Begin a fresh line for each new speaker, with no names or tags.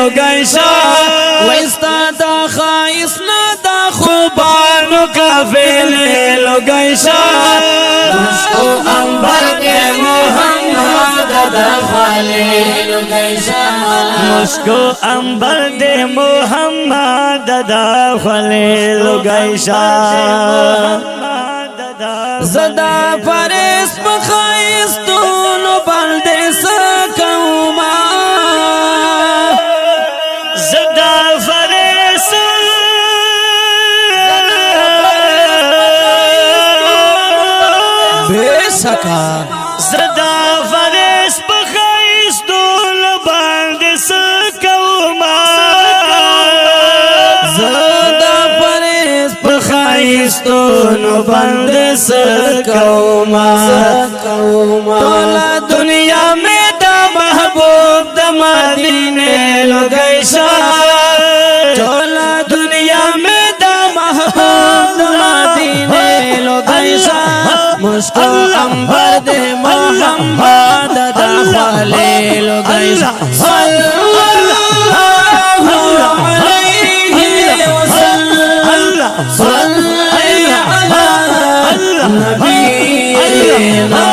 لگیشا وستا دا خایسنا دا خوبانو قافلے لگیشا مشکو انبر دے محمد دا خلیل گیشا مشکو انبر دے محمد دا خلیل گیشا زدا purse بخایستونو بلدے سکوما زدا purse بے سکا زدا پرس بخایستونو بلدے سکوما زدا پرس بخایستونو بلدے سکوما تولا دنیا میں دا محبوب دا مدینے لگیشا تولا دنیا میں دا محبوب دا مدینے لگیشا مشکو انبر دے محمد دا خلیل لگیشا صلی اللہ علیہ وسلم صلی علی نبینا